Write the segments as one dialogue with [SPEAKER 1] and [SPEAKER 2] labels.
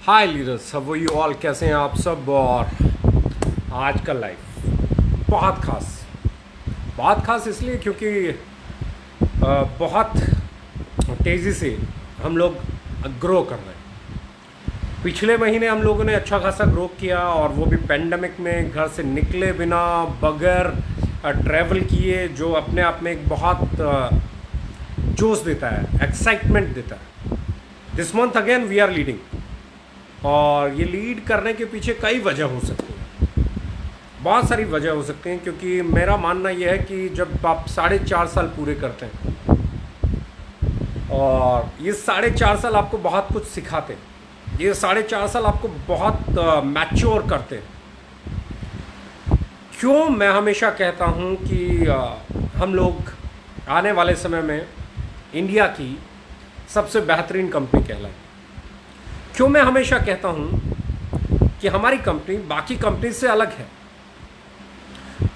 [SPEAKER 1] Hi leaders, how are you all? कैसे हैं आप सब? और आज का लाइफ बहुत खास इसलिए क्योंकि बहुत तेज़ी से हम लोग ग्रो कर रहे हैं। पिछले महीने हम लोगों ने अच्छा खासा ग्रो किया और वो भी पेंडेमिक में, घर से निकले बिना, बगैर ट्रैवल किए, जो अपने आप में एक बहुत जोश देता है, एक्साइटमेंट देता है। This month again we are leading, और ये लीड करने के पीछे कई वजह हो सकती हैं, बहुत सारी वजह हो सकती हैं। क्योंकि मेरा मानना यह है कि जब आप 4.5 साल पूरे करते हैं और ये 4.5 साल आपको बहुत कुछ सिखाते हैं, ये 4.5 साल आपको बहुत मैच्योर करते हैं। क्यों मैं हमेशा कहता हूँ कि हम लोग आने वाले समय में इंडिया की सबसे बेहतरीन कंपनी कहलाए। क्यों मैं हमेशा कहता हूँ कि हमारी कंपनी बाकी कंपनी से अलग है।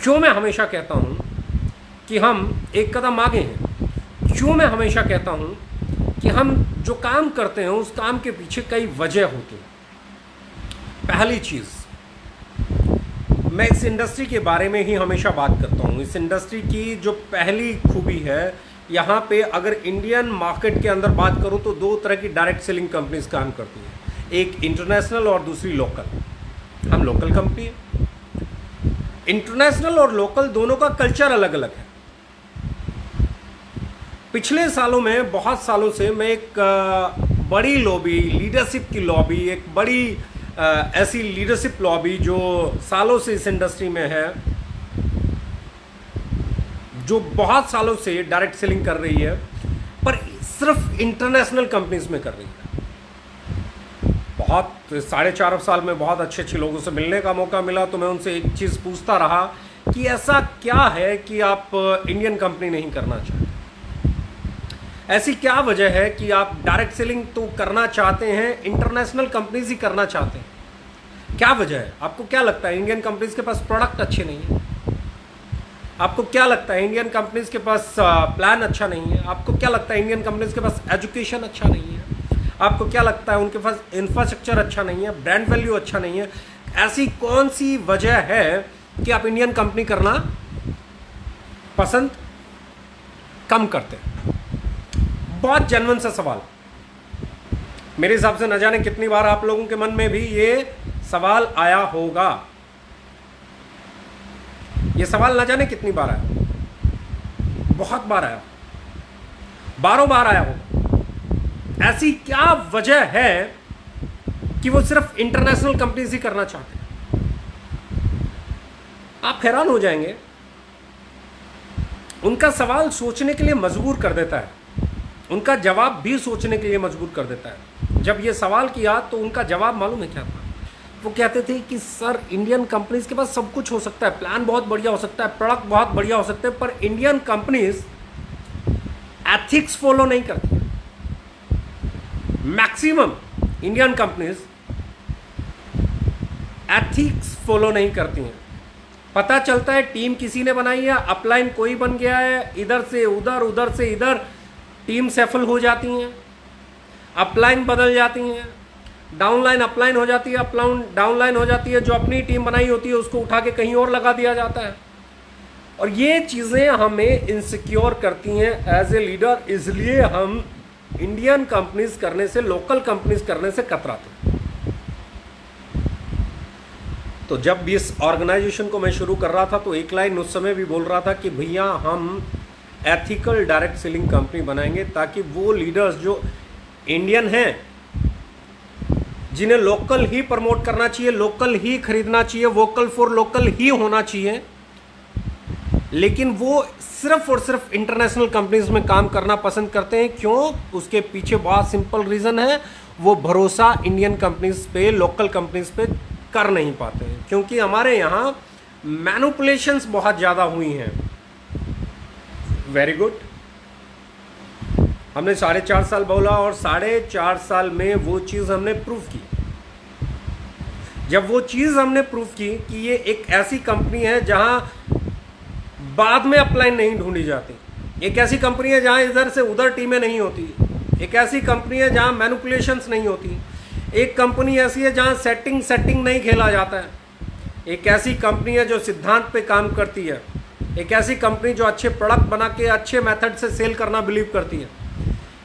[SPEAKER 1] क्यों मैं हमेशा कहता हूँ कि हम एक कदम आगे हैं। क्यों मैं हमेशा कहता हूँ कि हम जो काम करते हैं उस काम के पीछे कई वजह होती हैं। पहली चीज़, मैं इस इंडस्ट्री के बारे में ही हमेशा बात करता हूँ। इस इंडस्ट्री की जो पहली खूबी है, यहाँ पे अगर इंडियन मार्केट के अंदर बात करूँ तो दो तरह की डायरेक्ट सेलिंग कंपनीज काम करती हैं, एक इंटरनेशनल और दूसरी लोकल। हम लोकल कंपनी है। इंटरनेशनल और लोकल दोनों का कल्चर अलग अलग है। पिछले सालों में, बहुत सालों से मैं एक बड़ी लॉबी, लीडरशिप की लॉबी, एक बड़ी ऐसी लीडरशिप लॉबी जो सालों से इस इंडस्ट्री में है, जो बहुत सालों से डायरेक्ट सेलिंग कर रही है, पर सिर्फ इंटरनेशनल कंपनीज में कर रही है। बहुत 4.5 साल में बहुत अच्छे अच्छे लोगों से मिलने का मौका मिला, तो मैं उनसे एक चीज़ पूछता रहा कि ऐसा क्या है कि आप इंडियन कंपनी नहीं करना चाहते? ऐसी क्या वजह है कि आप डायरेक्ट सेलिंग तो करना चाहते हैं, इंटरनेशनल कंपनीज ही करना चाहते हैं? क्या वजह है? आपको क्या लगता है इंडियन कंपनीज के पास प्रोडक्ट अच्छे नहीं है? आपको क्या लगता है इंडियन कंपनीज के पास प्लान अच्छा नहीं है? आपको क्या लगता है इंडियन कंपनीज के पास एजुकेशन अच्छा नहीं है? आपको क्या लगता है उनके पास इंफ्रास्ट्रक्चर अच्छा नहीं है, ब्रांड वैल्यू अच्छा नहीं है? ऐसी कौन सी वजह है कि आप इंडियन कंपनी करना पसंद कम करते हैं? बहुत जेन्युइन सा सवाल। मेरे हिसाब से न जाने कितनी बार आप लोगों के मन में भी ये सवाल आया होगा। ये सवाल न जाने कितनी बार आया, बहुत बार आया, बारों बार आया होगा। ऐसी क्या वजह है कि वो सिर्फ इंटरनेशनल कंपनीज ही करना चाहते हैं? आप हैरान हो जाएंगे। उनका सवाल सोचने के लिए मजबूर कर देता है, उनका जवाब भी सोचने के लिए मजबूर कर देता है। जब ये सवाल किया तो उनका जवाब मालूम है क्या था? वो कहते थे कि सर, इंडियन कंपनीज के पास सब कुछ हो सकता है, प्लान बहुत बढ़िया हो सकता है, प्रोडक्ट बहुत बढ़िया हो सकते हैं, पर इंडियन कंपनीज एथिक्स फॉलो नहीं करती। Maximum Indian companies ethics follow नहीं करती हैं। पता चलता है टीम किसी ने बनाई है, अपलाइन कोई बन गया है, इधर से उधर, उधर से इधर, टीम सफल हो जाती हैं, अपलाइन बदल जाती हैं, डाउनलाइन अपलाइन हो जाती है, अपलाइन डाउनलाइन हो जाती है, जो अपनी टीम बनाई होती है उसको उठा के कहीं और लगा दिया जाता है। और ये चीज़ें हमें इनसिक्योर करती हैं एज ए लीडर। इसलिए हम इंडियन कंपनीज करने से, लोकल कंपनीज करने से कतराते हैं। तो जब इस ऑर्गेनाइजेशन को मैं शुरू कर रहा था तो एक लाइन उस समय भी बोल रहा था कि भैया हम एथिकल डायरेक्ट सेलिंग कंपनी बनाएंगे, ताकि वो लीडर्स जो इंडियन हैं, जिन्हें लोकल ही प्रमोट करना चाहिए, लोकल ही खरीदना चाहिए, वोकल फॉर लोकल ही होना चाहिए, लेकिन वो सिर्फ और सिर्फ इंटरनेशनल कंपनीज में काम करना पसंद करते हैं। क्यों? उसके पीछे बहुत सिंपल रीज़न है, वो भरोसा इंडियन कंपनीज पे, लोकल कंपनीज पे कर नहीं पाते हैं, क्योंकि हमारे यहाँ मैनिपुलेशंस बहुत ज़्यादा हुई हैं। वेरी गुड, हमने 4.5 साल बोला और 4.5 साल में वो चीज़ हमने प्रूव की। जब वो चीज़ हमने प्रूव की कि ये एक ऐसी कंपनी है जहां बाद में अपलाइन नहीं ढूंढी जाती, एक ऐसी कंपनी है जहां इधर से उधर टीमें नहीं होती, एक ऐसी कंपनी है जहां मैनिपुलेशंस नहीं होती, एक कंपनी ऐसी है जहां सेटिंग नहीं खेला जाता है। एक ऐसी कंपनी है जो सिद्धांत पे काम करती है। एक ऐसी कंपनी जो अच्छे प्रोडक्ट बना के अच्छे मेथड से सेल करना बिलीव करती है।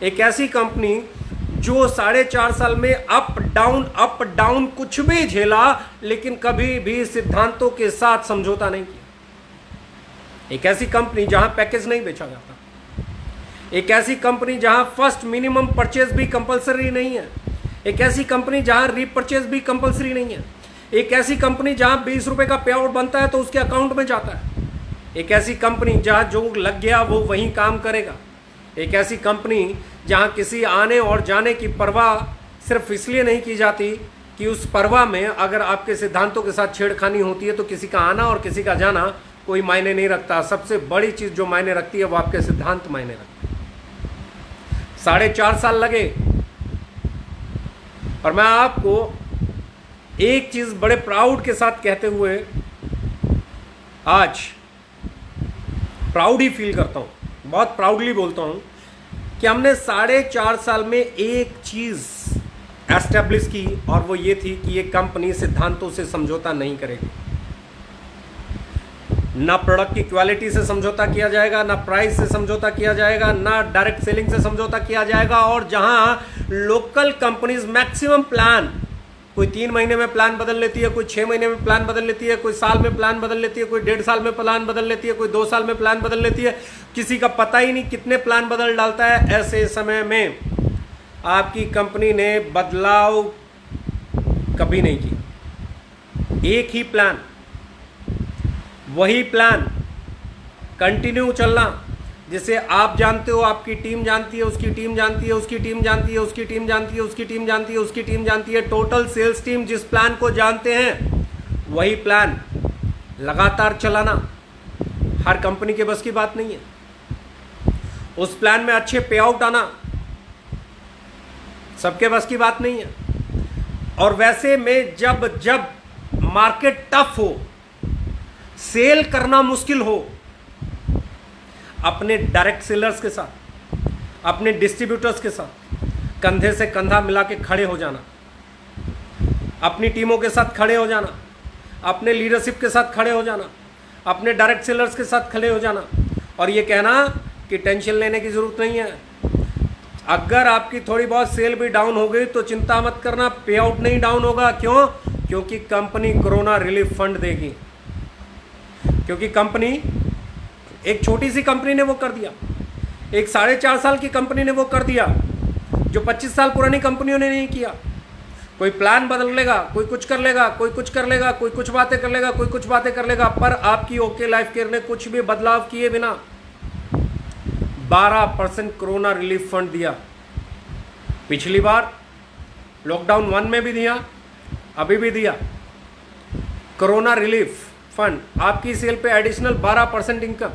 [SPEAKER 1] एक ऐसी कंपनी जो 4.5 साल में अप डाउन कुछ भी झेला, लेकिन कभी भी सिद्धांतों के साथ समझौता नहीं किया। एक ऐसी कंपनी जहां पैकेज नहीं बेचा जाता। एक ऐसी कंपनी जहां फर्स्ट मिनिमम परचेज भी कंपलसरी नहीं है। एक ऐसी कंपनी जहां रीपरचेज भी कंपलसरी नहीं है। एक ऐसी कंपनी जहां 20 रुपए का पे आउट बनता है तो उसके अकाउंट में जाता है। एक ऐसी कंपनी जहां जो लग गया वो वहीं काम करेगा। एक ऐसी कंपनी जहां किसी आने और जाने की परवाह सिर्फ इसलिए नहीं की जाती कि उस परवाह में अगर आपके सिद्धांतों के साथ छेड़खानी होती है तो किसी का आना और किसी का जाना कोई मायने नहीं रखता। सबसे बड़ी चीज जो मायने रखती है वो आपके सिद्धांत मायने रखते हैं। 4.5 साल लगे और मैं आपको एक चीज बड़े प्राउड के साथ कहते हुए आज प्राउड ही फील करता हूं, बहुत प्राउडली बोलता हूं कि हमने 4.5 साल में एक चीज एस्टेब्लिश की और वो ये थी कि ये कंपनी सिद्धांतों से समझौता नहीं करेगी। ना प्रोडक्ट की क्वालिटी से समझौता किया जाएगा, ना प्राइस से समझौता किया जाएगा, ना डायरेक्ट सेलिंग से समझौता किया जाएगा। और जहां लोकल कंपनीज मैक्सिमम प्लान, कोई 3 महीने में प्लान बदल लेती है, कोई 6 महीने में प्लान बदल लेती है, कोई साल में प्लान बदल लेती है, कोई 1.5 साल में प्लान बदल लेती है, कोई 2 साल में प्लान बदल लेती है, किसी का पता ही नहीं कितने प्लान बदल डालता है। ऐसे समय में आपकी कंपनी ने बदलाव कभी नहीं की। एक ही प्लान, वही प्लान कंटिन्यू चलना, जिसे आप जानते हो, आपकी टीम जानती है, उसकी टीम जानती है, उसकी टीम जानती है, उसकी टीम जानती है, उसकी टीम जानती है, उसकी टीम जानती है। टोटल सेल्स टीम जिस प्लान को जानते हैं वही प्लान लगातार चलाना हर कंपनी के बस की बात नहीं है। उस प्लान में अच्छे पे आउट आना सबके बस की बात नहीं है। और वैसे में जब मार्केट टफ हो, सेल करना मुश्किल हो, अपने डायरेक्ट सेलर्स के साथ, अपने डिस्ट्रीब्यूटर्स के साथ कंधे से कंधा मिला के खड़े हो जाना, अपनी टीमों के साथ खड़े हो जाना, अपने लीडरशिप के साथ खड़े हो जाना, अपने डायरेक्ट सेलर्स के साथ खड़े हो जाना और ये कहना कि टेंशन लेने की ज़रूरत नहीं है। अगर आपकी थोड़ी बहुत सेल भी डाउन हो गई तो चिंता मत करना, पे आउट नहीं डाउन होगा। क्यों? क्योंकि कंपनी कोरोना रिलीफ फंड देगी। क्योंकि कंपनी, एक छोटी सी कंपनी ने वो कर दिया, एक 4.5 साल की कंपनी ने वो कर दिया जो 25 साल पुरानी कंपनियों ने नहीं किया। कोई प्लान बदल लेगा, कोई कुछ कर लेगा, कोई कुछ कर लेगा, कोई कुछ बातें कर लेगा, कोई कुछ बातें कर लेगा, पर आपकी ओके लाइफ केयर ने कुछ भी बदलाव किए बिना 12% कोरोना रिलीफ फंड दिया। पिछली बार लॉकडाउन 1 में भी दिया, अभी भी दिया। कोरोना रिलीफ फंड आपकी सेल पे एडिशनल 12% इनकम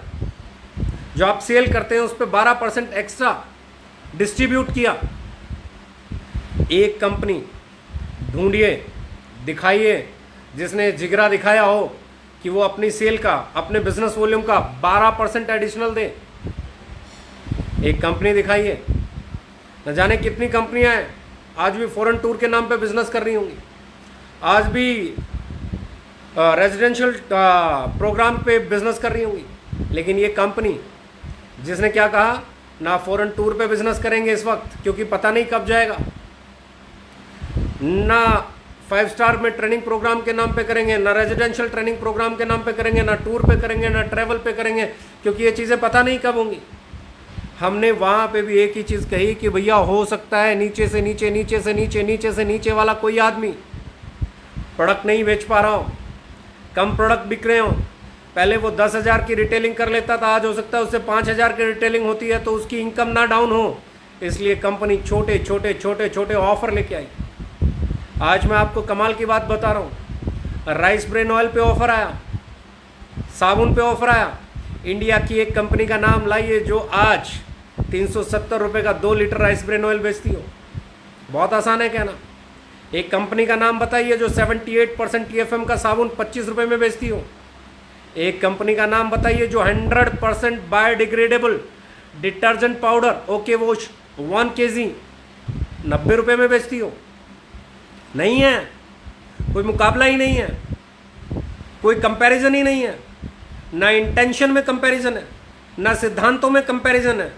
[SPEAKER 1] जो आप सेल करते हैं उस पे 12% एक्स्ट्रा डिस्ट्रीब्यूट किया। एक कंपनी ढूंढिए, दिखाइए जिसने जिगरा दिखाया हो कि वो अपनी सेल का, अपने बिजनेस वॉल्यूम का 12% एडिशनल दे। एक कंपनी दिखाइए। न जाने कितनी कंपनियां हैं आज भी फॉरेन टूर के नाम पे बिजनेस कर रही होंगी, आज भी रेजिडेंशियल प्रोग्राम पे बिजनेस कर रही होंगी, लेकिन ये कंपनी जिसने क्या कहा, ना फॉरेन टूर पे बिजनेस करेंगे इस वक्त क्योंकि पता नहीं कब जाएगा, ना 5 स्टार में ट्रेनिंग प्रोग्राम के नाम पे करेंगे, ना रेजिडेंशियल ट्रेनिंग प्रोग्राम के नाम पे करेंगे, ना टूर पे करेंगे, ना ट्रैवल पे करेंगे, क्योंकि ये चीज़ें पता नहीं कब होंगी। हमने वहाँ पे भी एक ही चीज़ कही कि भैया हो सकता है नीचे से नीचे, नीचे से नीचे, नीचे से नीचे वाला कोई आदमी प्रोडक्ट नहीं बेच पा रहा हो, कम प्रोडक्ट बिक रहे हो। पहले वो 10,000 की रिटेलिंग कर लेता था, आज हो सकता है उससे 5,000 की रिटेलिंग होती है, तो उसकी इनकम ना डाउन हो, इसलिए कंपनी छोटे छोटे छोटे छोटे ऑफर लेके आई। आज मैं आपको कमाल की बात बता रहा हूँ, राइस ब्रेन ऑयल पे ऑफर आया, साबुन पे ऑफर आया। इंडिया की एक कंपनी का नाम लाइए जो आज 370 रुपये का 2 लीटर राइस ब्रेन ऑयल बेचती हो। बहुत आसान है कहना। एक कंपनी का नाम बताइए जो 78% TFM का साबुन 25 रुपये में बेचती हो। एक कंपनी का नाम बताइए जो 100% biodegradable detergent powder okay wash 1 kg 90 रुपये में बेचती हो। नहीं है, कोई मुकाबला ही नहीं है, कोई कंपैरिजन ही नहीं है, ना इंटेंशन में कंपैरिजन है, ना सिद्धांतों में कंपैरिजन है।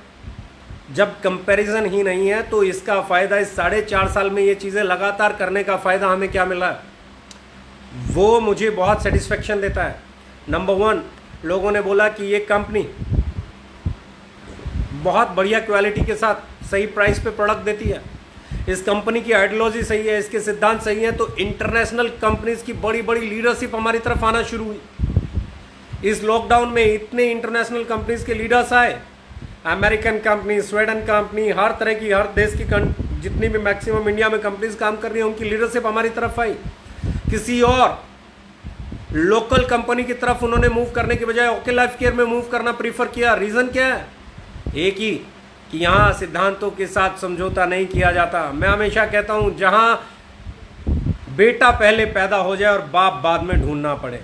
[SPEAKER 1] जब कंपैरिजन ही नहीं है तो इसका फ़ायदा, इस 4.5 साल में ये चीज़ें लगातार करने का फ़ायदा हमें क्या मिला है, वो मुझे बहुत सेटिस्फेक्शन देता है। नंबर 1, लोगों ने बोला कि ये कंपनी बहुत बढ़िया क्वालिटी के साथ सही प्राइस पे प्रोडक्ट देती है, इस कंपनी की आइडियोलॉजी सही है, इसके सिद्धांत सही हैं, तो इंटरनेशनल कंपनीज की बड़ी बड़ी लीडरशिप हमारी तरफ आना शुरू हुई। इस लॉकडाउन में इतने इंटरनेशनल कंपनीज के लीडर्स आए, अमेरिकन कंपनी, स्वीडन कंपनी, हर तरह की, हर देश की जितनी भी मैक्सिमम इंडिया में कंपनीज काम कर रही हैं उनकी लीडरशिप हमारी तरफ आई। किसी और लोकल कंपनी की तरफ उन्होंने मूव करने के बजाय ओके लाइफ केयर में मूव करना प्रीफर किया। रीज़न क्या है? एक ही, कि यहाँ सिद्धांतों के साथ समझौता नहीं किया जाता। मैं हमेशा कहता हूँ जहाँ बेटा पहले पैदा हो जाए और बाप बाद में ढूंढना पड़े,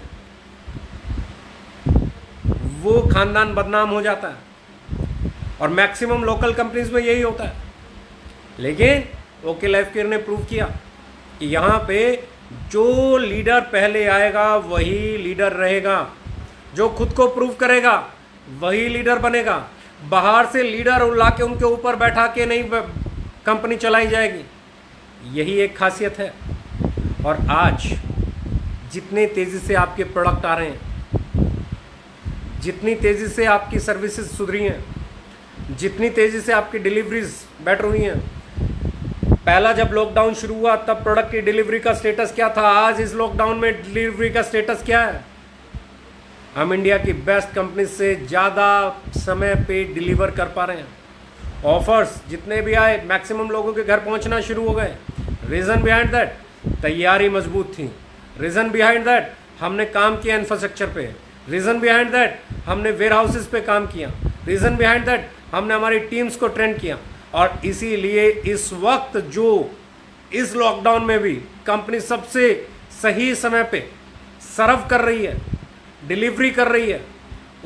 [SPEAKER 1] वो खानदान बदनाम हो जाता है, और मैक्सिमम लोकल कंपनीज में यही होता है। लेकिन ओके लाइफ केयर ने प्रूव किया कि यहाँ पे जो लीडर पहले आएगा वही लीडर रहेगा, जो खुद को प्रूव करेगा वही लीडर बनेगा। बाहर से लीडर ला के उनके ऊपर बैठा के नहीं कंपनी चलाई जाएगी, यही एक खासियत है। और आज जितने तेज़ी से आपके प्रोडक्ट आ रहे हैं, जितनी तेज़ी से आपकी सर्विसेज सुधरी हैं, जितनी तेज़ी से आपकी डिलीवरीज बेटर हुई हैं, पहला जब लॉकडाउन शुरू हुआ तब प्रोडक्ट की डिलीवरी का स्टेटस क्या था, आज इस लॉकडाउन में डिलीवरी का स्टेटस क्या है? हम इंडिया की बेस्ट कंपनी से ज़्यादा समय पे डिलीवर कर पा रहे हैं। ऑफर्स जितने भी आए मैक्सिमम लोगों के घर पहुंचना शुरू हो गए। रीज़न बिहाइंड दैट, तैयारी मजबूत थी। रीज़न बिहाइंड दैट, हमने काम किया इंफ्रास्ट्रक्चर पे। रीज़न बिहाइंड दैट, हमने वेयर हाउसेज पे काम किया। रीज़न बिहाइंड दैट, हमने हमारी टीम्स को ट्रेन किया। और इसीलिए इस वक्त जो इस लॉकडाउन में भी कंपनी सबसे सही समय पे सर्व कर रही है, डिलीवरी कर रही है,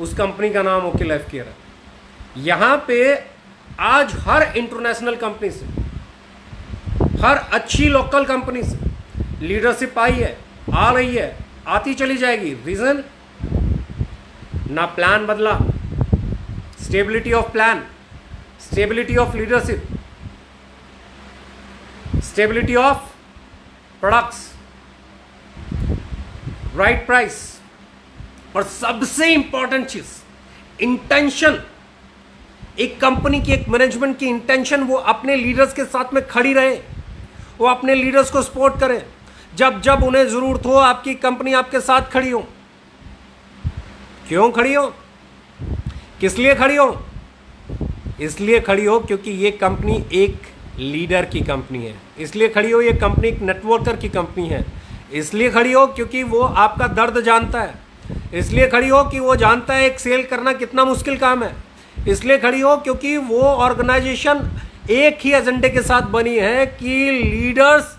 [SPEAKER 1] उस कंपनी का नाम ओके लाइफ केयर है। यहाँ पे आज हर इंटरनेशनल कंपनी से, हर अच्छी लोकल कंपनी से लीडरशिप आई है, आ रही है, आती चली जाएगी। रीज़न, ना प्लान बदला, stability of plan, stability of leadership, stability of products, right price, और सबसे इंपॉर्टेंट चीज इंटेंशन। एक कंपनी की, एक मैनेजमेंट की इंटेंशन, वो अपने लीडर्स के साथ में खड़ी रहे, वो अपने लीडर्स को सपोर्ट करे। जब जब उन्हें जरूरत हो आपकी कंपनी आपके साथ खड़ी हो। क्यों खड़ी हो? किस लिए खड़ी हो? इसलिए खड़ी हो क्योंकि ये कंपनी एक लीडर की कंपनी है। इसलिए खड़ी हो, ये कंपनी एक नेटवर्कर की कंपनी है। इसलिए खड़ी हो क्योंकि वो आपका दर्द जानता है। इसलिए खड़ी हो कि वो जानता है एक सेल करना कितना मुश्किल काम है। इसलिए खड़ी हो क्योंकि वो ऑर्गेनाइजेशन एक ही एजेंडे के साथ बनी है कि लीडर्स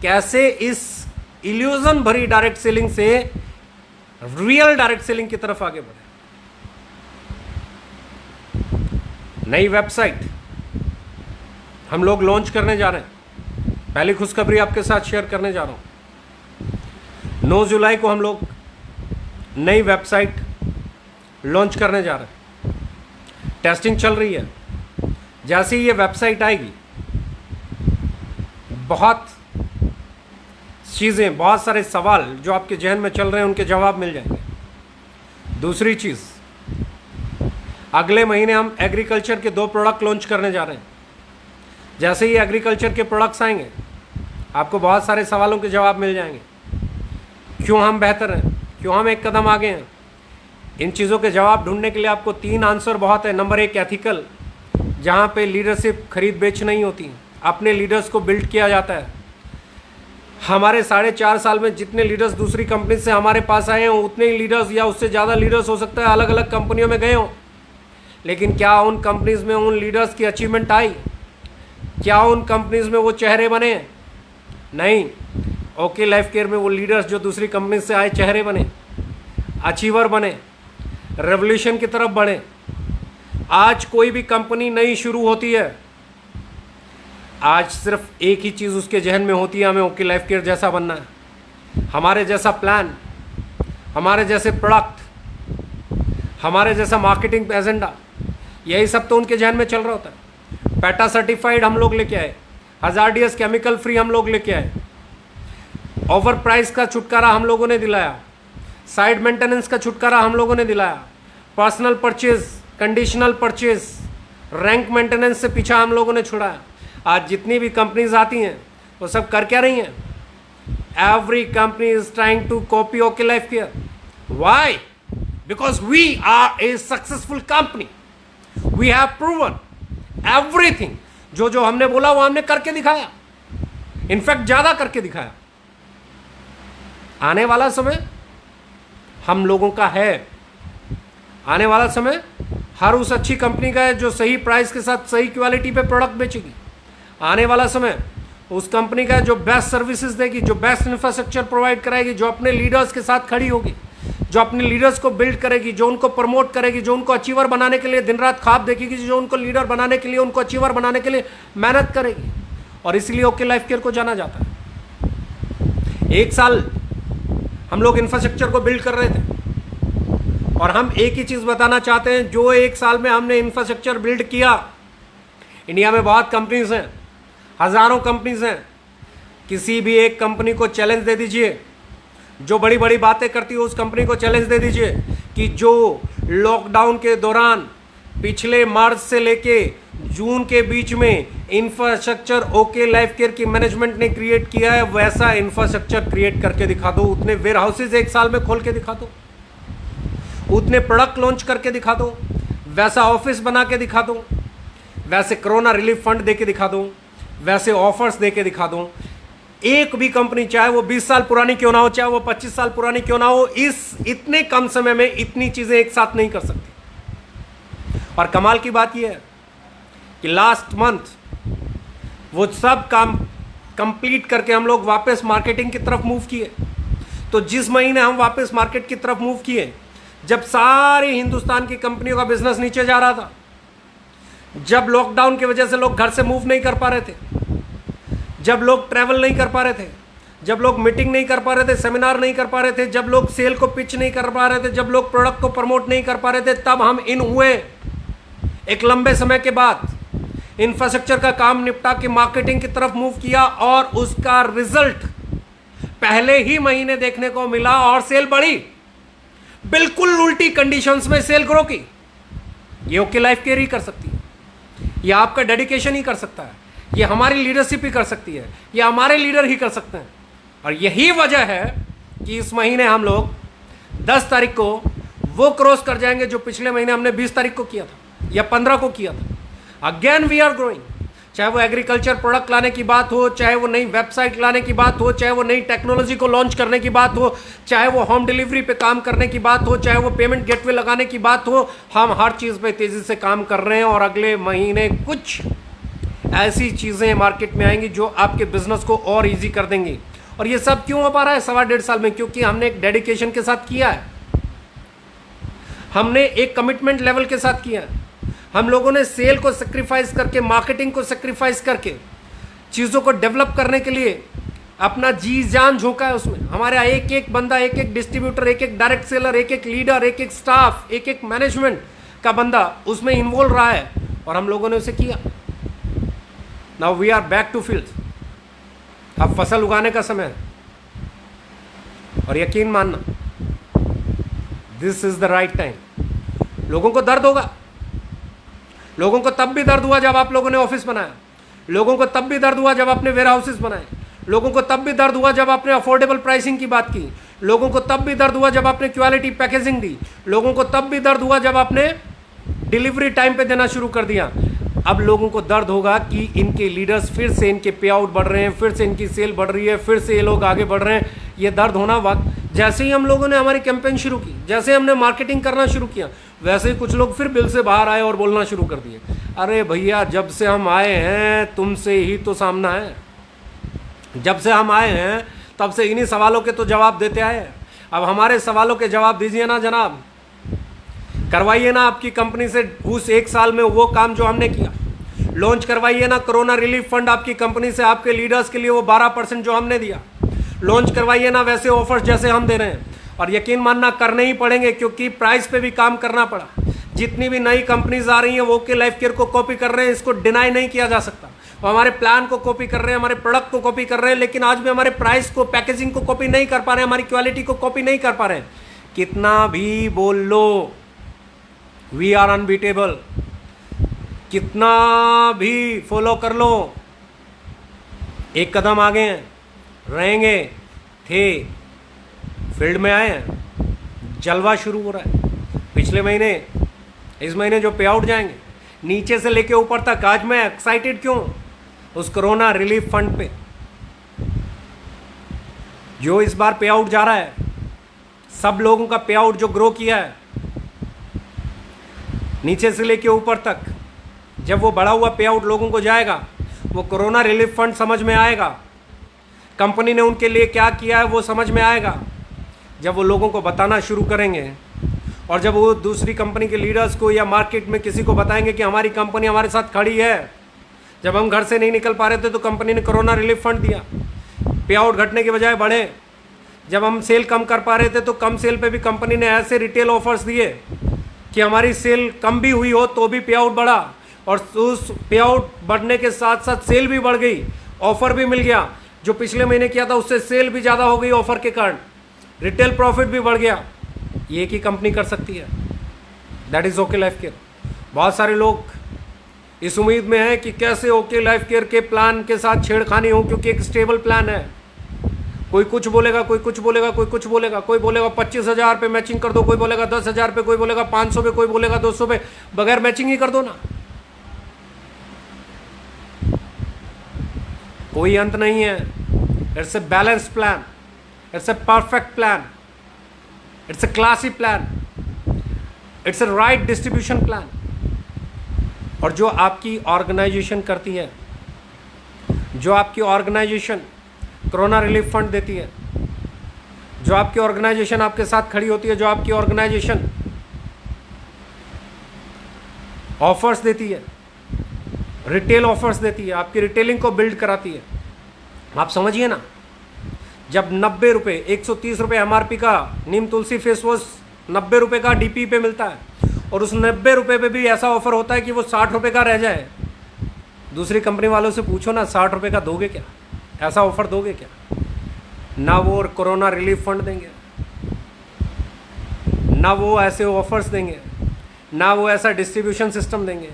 [SPEAKER 1] कैसे इस इल्यूजन भरी डायरेक्ट सेलिंग से रियल डायरेक्ट सेलिंग की तरफ आगे बढ़े। नई वेबसाइट हम लोग लॉन्च करने जा रहे हैं। पहली खुशखबरी आपके साथ शेयर करने जा रहा हूं। 9 जुलाई को हम लोग नई वेबसाइट लॉन्च करने जा रहे हैं। टेस्टिंग चल रही है। जैसे ही ये वेबसाइट आएगी, बहुत चीज़ें, बहुत सारे सवाल जो आपके जहन में चल रहे हैं उनके जवाब मिल जाएंगे। दूसरी चीज़, अगले महीने हम एग्रीकल्चर के 2 प्रोडक्ट लॉन्च करने जा रहे हैं। जैसे ही एग्रीकल्चर के प्रोडक्ट्स आएंगे, आपको बहुत सारे सवालों के जवाब मिल जाएंगे। क्यों हम बेहतर हैं, क्यों हम एक कदम आगे हैं। इन चीज़ों के जवाब ढूंढने के लिए आपको 3 आंसर बहुत है। नंबर 1, एथिकल, जहाँ पे लीडरशिप खरीद बेच नहीं होती, अपने लीडर्स को बिल्ड किया जाता है। हमारे 4.5 साल में जितने लीडर्स दूसरी कंपनी से हमारे पास आए हैं, उतने ही लीडर्स या उससे ज़्यादा लीडर्स हो सकता है अलग अलग कंपनियों में गए हों। लेकिन क्या उन कंपनीज़ में उन लीडर्स की अचीवमेंट आई? क्या उन कंपनीज़ में वो चेहरे बने? नहीं। ओके लाइफ केयर में वो लीडर्स जो दूसरी कंपनी से आए चेहरे बने, अचीवर बने, रेवोल्यूशन की तरफ बढ़े। आज कोई भी कंपनी नई शुरू होती है आज सिर्फ एक ही चीज़ उसके जहन में होती है, हमें ओके लाइफ केयर जैसा बनना है, हमारे जैसा प्लान, हमारे जैसे प्रोडक्ट, हमारे जैसा मार्केटिंग एजेंडा, यही सब तो उनके जहन में चल रहा होता है। पैटा सर्टिफाइड हम लोग लेके आए, हजारडियस केमिकल फ्री हम लोग लेके आए, ओवर प्राइस का छुटकारा हम लोगों ने दिलाया, साइड मेंटेनेंस का छुटकारा हम लोगों ने दिलाया, personal purchase, conditional purchase, rank maintenance से पीछा हम लोगों ने छुड़ाया। आज जितनी भी कंपनीज आती हैं वो सब कर क्या रही हैं? Every company is trying to copy okay life care. Why? Because we are a successful company, we have proven everything. जो जो हमने बोला वो हमने करके दिखाया, इनफैक्ट ज्यादा करके दिखाया। आने वाला समय हम लोगों का है, आने वाला समय हर उस अच्छी कंपनी का है जो सही प्राइस के साथ सही क्वालिटी पे प्रोडक्ट बेचेगी। आने वाला समय उस कंपनी का है जो बेस्ट सर्विसेज देगी, जो बेस्ट इंफ्रास्ट्रक्चर प्रोवाइड कराएगी, जो अपने लीडर्स के साथ खड़ी होगी, जो अपने लीडर्स को बिल्ड करेगी, जो उनको प्रमोट करेगी, जो उनको अचीवर बनाने के लिए दिन रात ख्वाब देखेगी, जो उनको लीडर बनाने के लिए, उनको अचीवर बनाने के लिए मेहनत करेगी। और इसलिए ओके लाइफ केयर को जाना जाता है। एक साल हम लोग इंफ्रास्ट्रक्चर को बिल्ड कर रहे थे और हम एक ही चीज़ बताना चाहते हैं, जो एक साल में हमने इंफ्रास्ट्रक्चर बिल्ड किया। इंडिया में बहुत कंपनीज हैं, हज़ारों कंपनीज हैं, किसी भी एक कंपनी को चैलेंज दे दीजिए, जो बड़ी बड़ी बातें करती है उस कंपनी को चैलेंज दे दीजिए कि जो लॉकडाउन के दौरान पिछले मार्च से लेके जून के बीच में इंफ्रास्ट्रक्चर ओके लाइफ केयर की मैनेजमेंट ने क्रिएट किया है, वैसा इंफ्रास्ट्रक्चर क्रिएट करके दिखा दो। उतने वेयर हाउसेज एक साल में खोल के दिखा दो, उतने प्रोडक्ट लॉन्च करके दिखा दो, वैसा ऑफिस बना के दिखा दो, वैसे कोरोना रिलीफ फंड दे के दिखा दो, वैसे ऑफर्स दे के दिखा दो। एक भी कंपनी, चाहे वो 20 साल पुरानी क्यों ना हो, चाहे वो 25 साल पुरानी क्यों ना हो, इस इतने कम समय में इतनी चीजें एक साथ नहीं कर सकती। और कमाल की बात यह है कि लास्ट मंथ वो सब काम कंप्लीट करके हम लोग वापस मार्केटिंग की तरफ मूव किए। तो जिस महीने हम वापस मार्केट की तरफ मूव किए, जब सारी हिंदुस्तान की कंपनियों का बिजनेस नीचे जा रहा था, जब लॉकडाउन की वजह से लोग घर से मूव नहीं कर पा रहे थे, जब लोग ट्रैवल नहीं कर पा रहे थे, जब लोग मीटिंग नहीं कर पा रहे थे, सेमिनार नहीं कर पा रहे थे, जब लोग सेल को पिच नहीं कर पा रहे थे, जब लोग प्रोडक्ट को प्रमोट नहीं कर पा रहे थे, तब हम इन हुए एक लंबे समय के बाद इंफ्रास्ट्रक्चर का काम निपटा के मार्केटिंग की तरफ मूव किया और उसका रिजल्ट पहले ही महीने देखने को मिला और सेल बढ़ी। बिल्कुल उल्टी कंडीशंस में सेल ग्रो की। ये ओके लाइफ केयर ही कर सकती है, ये आपका डेडिकेशन ही कर सकता है, ये हमारी लीडरशिप ही कर सकती है, ये हमारे लीडर ही कर सकते हैं। और यही वजह है कि इस महीने हम लोग 10 तारीख को वो क्रॉस कर जाएंगे जो पिछले महीने हमने 20 तारीख को किया था या 15 को किया था। Again we are growing. चाहे वो एग्रीकल्चर प्रोडक्ट लाने की बात हो, चाहे वो नई वेबसाइट लाने की बात हो, चाहे वो नई टेक्नोलॉजी को लॉन्च करने की बात हो, चाहे वो होम डिलीवरी पे काम करने की बात हो, चाहे वो पेमेंट गेटवे लगाने की बात हो, हम हर चीज़ पे तेज़ी से काम कर रहे हैं। और अगले महीने कुछ ऐसी चीज़ें मार्केट में आएंगी जो आपके बिजनेस को और ईजी कर देंगी। और ये सब क्यों हो पा रहा है 1.5 साल में? क्योंकि हमने एक डेडिकेशन के साथ किया है, हमने एक कमिटमेंट लेवल के साथ किया है। हम लोगों ने सेल को सेक्रीफाइस करके, मार्केटिंग को सेक्रीफाइस करके, चीज़ों को डेवलप करने के लिए अपना जी जान झोंका है उसमें। हमारा एक एक बंदा, एक एक डिस्ट्रीब्यूटर, एक एक डायरेक्ट सेलर, एक एक लीडर, एक एक स्टाफ, एक एक मैनेजमेंट का बंदा उसमें इन्वॉल्व रहा है और हम लोगों ने उसे किया। Now we are back to field. अब फसल उगाने का समय है और यकीन मानना, this is the right time. लोगों को दर्द होगा, लोगों को तब भी दर्द हुआ जब आप लोगों ने ऑफिस बनाया, लोगों को तब भी दर्द हुआ जब आपने वेयर हाउसेस बनाए, लोगों को तब भी दर्द हुआ जब आपने अफोर्डेबल प्राइसिंग की बात की, लोगों को तब भी दर्द हुआ जब आपने क्वालिटी पैकेजिंग दी, लोगों को तब भी दर्द हुआ जब आपने डिलीवरी टाइम पे देना शुरू कर दिया। अब लोगों को दर्द होगा कि इनके लीडर्स फिर से इनके पे आउट बढ़ रहे हैं, फिर से इनकी सेल बढ़ रही है, फिर से ये लोग आगे बढ़ रहे हैं। ये दर्द होना वक्त, जैसे ही हम लोगों ने हमारी कैंपेन शुरू की, जैसे हमने मार्केटिंग करना शुरू किया, वैसे ही कुछ लोग फिर बिल से बाहर आए और बोलना शुरू कर दिए, अरे भैया जब से हम आए हैं तुमसे ही तो सामना है, जब से हम आए हैं तब से इन्हीं सवालों के तो जवाब देते आए। अब हमारे सवालों के जवाब दीजिए ना जनाब, करवाइए ना आपकी कंपनी से उस एक साल में वो काम जो हमने किया। लॉन्च करवाइए ना कोरोना रिलीफ फंड आपकी कंपनी से, आपके लीडर्स के लिए वो 12% जो हमने दिया, लॉन्च करवाइए ना वैसे ऑफर्स जैसे हम दे रहे हैं। और यकीन मानना करने ही पड़ेंगे, क्योंकि प्राइस पे भी काम करना पड़ा। जितनी भी नई कंपनीज आ रही हैं वो ओके लाइफ केयर को कॉपी कर रहे हैं, इसको डिनाई नहीं किया जा सकता। वो हमारे प्लान को कॉपी कर रहे हैं, हमारे प्रोडक्ट को कॉपी कर रहे हैं, लेकिन आज भी हमारे प्राइस को, पैकेजिंग को कॉपी नहीं कर पा रहे हैं, हमारी क्वालिटी को कॉपी नहीं कर पा रहे हैं। कितना भी बोल लो, वी आर अनबीटेबल। कितना भी फॉलो कर लो, एक कदम आगे हैं, रहेंगे, थे, फील्ड में आए हैं, जलवा शुरू हो रहा है। पिछले महीने, इस महीने जो पे आउट जाएंगे नीचे से लेके ऊपर तक, आज मैं एक्साइटेड क्यों? उस कोरोना रिलीफ फंड पे जो इस बार पे आउट जा रहा है, सब लोगों का पे आउट जो ग्रो किया है नीचे से लेके ऊपर तक, जब वो बढ़ा हुआ पे आउट लोगों को जाएगा, वो कोरोना रिलीफ फंड समझ में आएगा। कंपनी ने उनके लिए क्या किया है वो समझ में आएगा जब वो लोगों को बताना शुरू करेंगे। और जब वो दूसरी कंपनी के लीडर्स को या मार्केट में किसी को बताएंगे कि हमारी कंपनी हमारे साथ खड़ी है। जब हम घर से नहीं निकल पा रहे थे तो कंपनी ने कोरोना रिलीफ फंड दिया, पे आउट घटने के बजाय बढ़े। जब हम सेल कम कर पा रहे थे तो कम सेल पे भी कंपनी ने ऐसे रिटेल ऑफर्स दिए कि हमारी सेल कम भी हुई हो तो भी पे आउट बढ़ा, और उस पे आउट बढ़ने के साथ साथ सेल भी बढ़ गई, ऑफर भी मिल गया। जो पिछले महीने किया था उससे सेल भी ज़्यादा हो गई ऑफर के कारण, रिटेल प्रॉफिट भी बढ़ गया। ये एक ही कंपनी कर सकती है, that is okay life care. बहुत सारे लोग इस उम्मीद में हैं कि कैसे ओके लाइफ केयर के प्लान के साथ छेड़खानी हो, क्योंकि एक स्टेबल प्लान है। कोई कुछ बोलेगा, कोई कुछ बोलेगा, कोई कुछ बोलेगा, कोई बोलेगा 25,000 पे मैचिंग कर दो, कोई बोलेगा 10,000 पे, कोई बोलेगा 500 पे, कोई बोलेगा 200 पे, बगैर मैचिंग ही कर दो ना। कोई अंत नहीं है। It's a balance plan, it's a perfect plan, it's a classy plan, it's a right distribution plan. और जो आपकी ऑर्गेनाइजेशन करती है, जो आपकी ऑर्गेनाइजेशन कोरोना रिलीफ फंड देती है, जो आपकी ऑर्गेनाइजेशन आपके साथ खड़ी होती है, जो आपकी ऑर्गेनाइजेशन ऑफर्स देती है, रिटेल ऑफर्स देती है, आपकी रिटेलिंग को बिल्ड कराती है। आप समझिए ना, जब 90 रुपये, 130 रुपये MRP का नीम तुलसी फेस वॉश 90 रुपये का DP पे मिलता है, और उस 90 रुपये पे भी ऐसा ऑफर होता है कि वो 60 रुपये का रह जाए। दूसरी कंपनी वालों से पूछो ना, 60 रुपये का दोगे क्या? ऐसा ऑफर दोगे क्या? ना वो कोरोना रिलीफ फंड देंगे, ना वो ऐसे ऑफर्स देंगे, ना वो ऐसा डिस्ट्रीब्यूशन सिस्टम देंगे,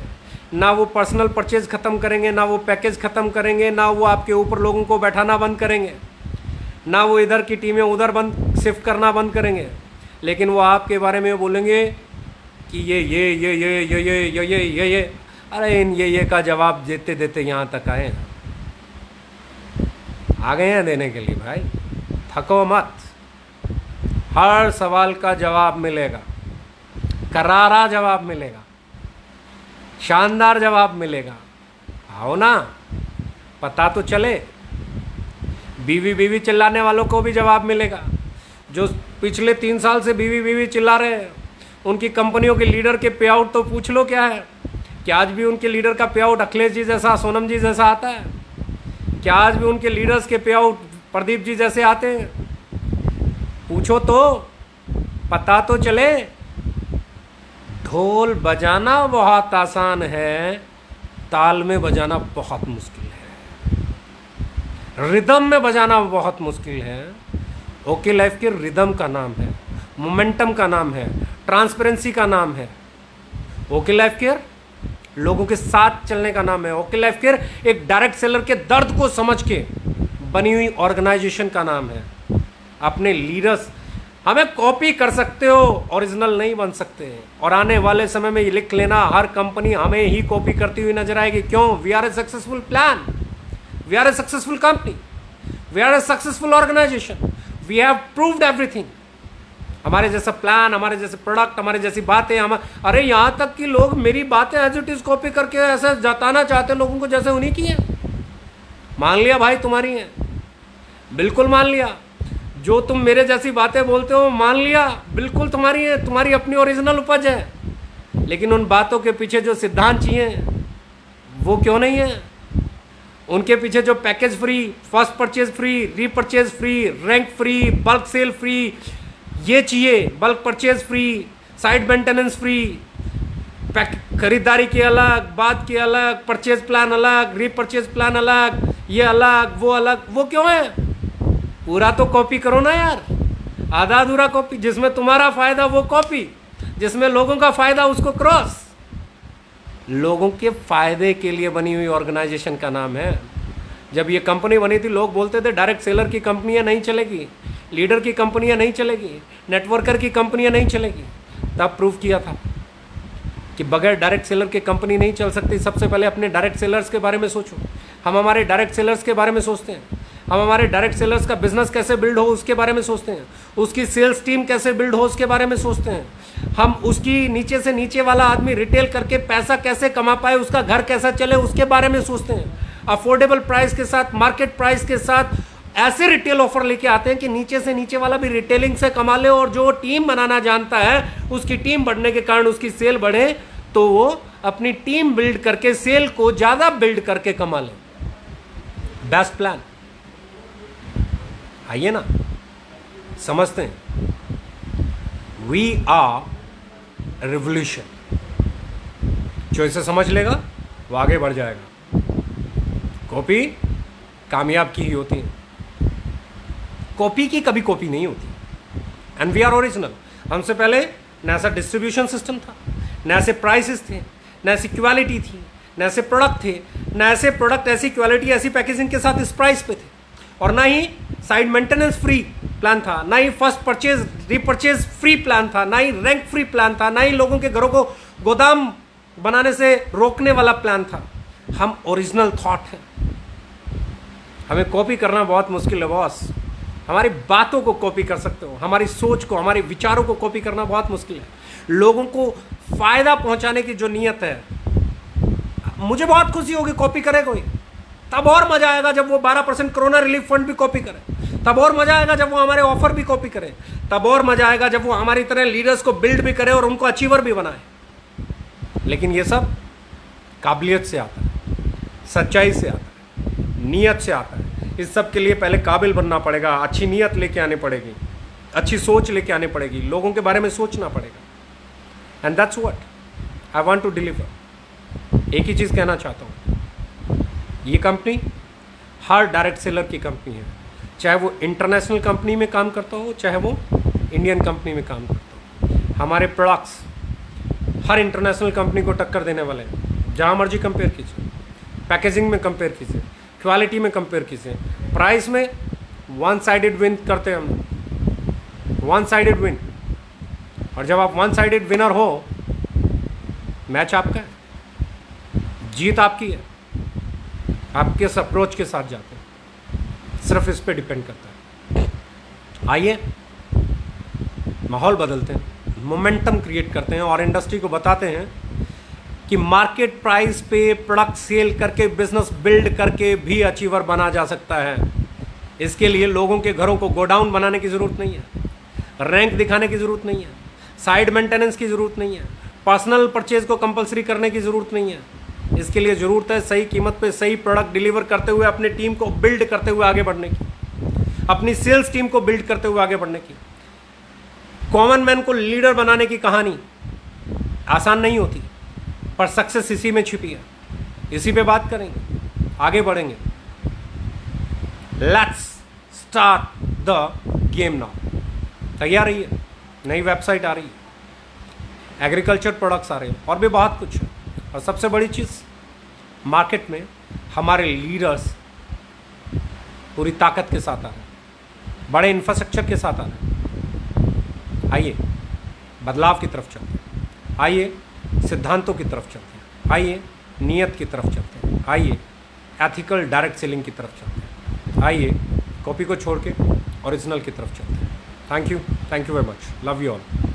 [SPEAKER 1] ना वो पर्सनल परचेज ख़त्म करेंगे, ना वो पैकेज ख़त्म करेंगे, ना वो आपके ऊपर लोगों को बैठाना बंद करेंगे, ना वो इधर की टीमें उधर बंद शिफ्ट करना बंद करेंगे। लेकिन वो आपके बारे में बोलेंगे कि ये अरे इन ये का जवाब देते देते यहाँ तक आए हैं, आ गए हैं देने के लिए। भाई थको मत, हर सवाल का जवाब मिलेगा, करारा जवाब मिलेगा, शानदार जवाब मिलेगा। आओ ना, पता तो चले। बीवी बीवी चिल्लाने वालों को भी जवाब मिलेगा। जो पिछले 3 साल से बीवी बीवी चिल्ला रहे हैं, उनकी कंपनियों के लीडर के पे आउट तो पूछ लो क्या है। क्या आज भी उनके लीडर का पे आउट अखिलेश जी जैसा, सोनम जी जैसा आता है? क्या आज भी उनके लीडर्स के पे आउट प्रदीप जी जैसे आते हैं? पूछो तो, पता तो चले। ढोल बजाना बहुत आसान है, ताल में बजाना बहुत मुश्किल है, रिदम में बजाना बहुत मुश्किल है। ओके लाइफ केयर रिदम का नाम है, मोमेंटम का नाम है, ट्रांसपेरेंसी का नाम है। ओके लाइफ केयर लोगों के साथ चलने का नाम है। ओके लाइफ केयर एक डायरेक्ट सेलर के दर्द को समझ के बनी हुई ऑर्गेनाइजेशन का नाम है। अपने लीडर्स, हमें कॉपी कर सकते हो, ओरिजिनल नहीं बन सकते। और आने वाले समय में ये लिख लेना, हर कंपनी हमें ही कॉपी करती हुई नजर आएगी। क्यों? We are a successful plan, we are a successful company, we are a successful organisation, we have proved everything. हमारे जैसा प्लान, हमारे जैसे प्रोडक्ट, हमारे जैसी बातें, हम अरे यहाँ तक कि लोग मेरी बातें एज इट इज कॉपी करके ऐसे जताना चाहते हैं लोगों को जैसे उन्हीं की है। मान लिया भाई तुम्हारी है, बिल्कुल मान लिया। जो तुम मेरे जैसी बातें बोलते हो मान लिया, बिल्कुल तुम्हारी है, तुम्हारी अपनी ओरिजिनल उपज है। लेकिन उन बातों के पीछे जो सिद्धांत चाहिए वो क्यों नहीं है? उनके पीछे जो package free, first purchase free, repurchase free, rank free, bulk sale free, ये चाहिए, bulk purchase free, side maintenance free, खरीदारी के अलग, बाद के अलग, परचेज प्लान अलग, रीपरचेज प्लान अलग, ये अलग, वो क्यों है? पूरा तो कॉपी करो ना यार, आधा अधूरा कॉपी, जिसमें तुम्हारा फायदा वो कॉपी, जिसमें लोगों का फायदा उसको क्रॉस। लोगों के फायदे के लिए बनी हुई ऑर्गेनाइजेशन का नाम है। जब ये कंपनी बनी थी लोग बोलते थे डायरेक्ट सेलर की कंपनियां नहीं चलेगी, लीडर की कंपनियां नहीं चलेगी, नेटवर्कर की कंपनियां नहीं चलेगी। तब प्रूफ किया था कि बगैर डायरेक्ट सेलर की कंपनी नहीं चल सकती। सबसे पहले अपने डायरेक्ट सेलर्स के बारे में सोचो। हम हमारे डायरेक्ट सेलर्स के बारे में सोचते हैं, हम हमारे डायरेक्ट सेलर्स का बिजनेस कैसे बिल्ड हो उसके बारे में सोचते हैं, उसकी सेल्स टीम कैसे बिल्ड हो उसके बारे में सोचते हैं, हम उसकी नीचे से नीचे वाला आदमी रिटेल करके पैसा कैसे कमा पाए, उसका घर कैसा चले उसके बारे में सोचते हैं। अफोर्डेबल प्राइस के साथ, मार्केट प्राइस के साथ ऐसे रिटेल ऑफर लेके आते हैं कि नीचे से नीचे वाला भी रिटेलिंग से कमा ले, और जो टीम बनाना जानता है उसकी टीम बढ़ने के कारण उसकी सेल बढ़े, तो वो अपनी टीम बिल्ड करके सेल को ज्यादा बिल्ड करके कमा ले। Best plan. आइए ना समझते हैं। We are revolution. जो इसे समझ लेगा वो आगे बढ़ जाएगा। कॉपी कामयाब की ही होती है, कॉपी की कभी कॉपी नहीं होती। And we are original. हमसे पहले न ऐसा डिस्ट्रीब्यूशन सिस्टम था, न ऐसे प्राइसेस थे, न ऐसी क्वालिटी थी, न ऐसे प्रोडक्ट थे, न ऐसे प्रोडक्ट, ऐसी क्वालिटी, ऐसी पैकेजिंग के साथ इस प्राइस पे थे, और ना ही साइड मेंटेनेंस फ्री प्लान था, ना ही first purchase repurchase free plan था, ना ही रैंक फ्री प्लान था, ना ही लोगों के घरों को गोदाम बनाने से रोकने वाला प्लान था। हम ओरिजिनल थॉट हैं। हमें कॉपी करना बहुत मुश्किल है बॉस। हमारी बातों को कॉपी कर सकते हो, हमारी सोच को, हमारे विचारों को कॉपी करना बहुत मुश्किल है। लोगों को फायदा पहुंचाने की जो नीयत है, मुझे बहुत खुशी होगी कॉपी करे कोई, तब और मजा आएगा जब वो 12% कोरोना रिलीफ फंड भी कॉपी करे, तब और मजा आएगा जब वो हमारे ऑफर भी कॉपी करे, तब और मजा आएगा जब वो हमारी तरह लीडर्स को बिल्ड भी करे और उनको अचीवर भी बनाए। लेकिन ये सब काबिलियत से आता है, सच्चाई से आता है, नीयत से आता है। इस सब के लिए पहले काबिल बनना पड़ेगा, अच्छी नीयत लेके आनी पड़ेगी, अच्छी सोच लेके आनी पड़ेगी, लोगों के बारे में सोचना पड़ेगा। And that's what I want to deliver. एक ही चीज़ कहना चाहता हूँ, ये कंपनी हर डायरेक्ट सेलर की कंपनी है, चाहे वो इंटरनेशनल कंपनी में काम करता हो, चाहे वो इंडियन कंपनी में काम करता हो। हमारे प्रोडक्ट्स हर इंटरनेशनल कंपनी को टक्कर देने वाले हैं। जहाँ मर्जी कंपेयर कीजिए, पैकेजिंग में कंपेयर कीजिए, क्वालिटी में कंपेयर कीजिए, प्राइस में वन साइडेड विन करते हैं हम, वन साइडेड विन। और जब आप वन साइडेड विनर हो, मैच आपका है, जीत आपकी है। आप किस अप्रोच के साथ जाते हैं सिर्फ इस पे डिपेंड करता है। आइए माहौल बदलते हैं, मोमेंटम क्रिएट करते हैं और इंडस्ट्री को बताते हैं कि मार्केट प्राइस पे प्रोडक्ट सेल करके, बिजनेस बिल्ड करके भी अचीवर बना जा सकता है। इसके लिए लोगों के घरों को गोडाउन बनाने की ज़रूरत नहीं है, रैंक दिखाने की ज़रूरत नहीं है, साइड मेंटेनेंस की ज़रूरत नहीं है, पर्सनल परचेज को कंपलसरी करने की ज़रूरत नहीं है। इसके लिए ज़रूरत है सही कीमत पे सही प्रोडक्ट डिलीवर करते हुए अपनी टीम को बिल्ड करते हुए आगे बढ़ने की, अपनी सेल्स टीम को बिल्ड करते हुए आगे बढ़ने की। कॉमन मैन को लीडर बनाने की कहानी आसान नहीं होती, पर सक्सेस इसी में छिपी है। इसी पे बात करेंगे, आगे बढ़ेंगे। Let's start the game now. तैयार रहिए, नई वेबसाइट आ रही है, एग्रीकल्चर प्रोडक्ट्स आ रहे हैं, और भी बहुत कुछ है। और सबसे बड़ी चीज़, मार्केट में हमारे लीडर्स पूरी ताकत के साथ आ रहे हैं, बड़े इंफ्रास्ट्रक्चर के साथ आ रहे हैं। आइए बदलाव की तरफ चलते हैं, आइए सिद्धांतों की तरफ चलते हैं, आइए नियत की तरफ चलते हैं, आइए एथिकल डायरेक्ट सेलिंग की तरफ चलते हैं, आइए कॉपी को छोड़ के ओरिजिनल की तरफ चलते हैं। Thank you very much, love you all.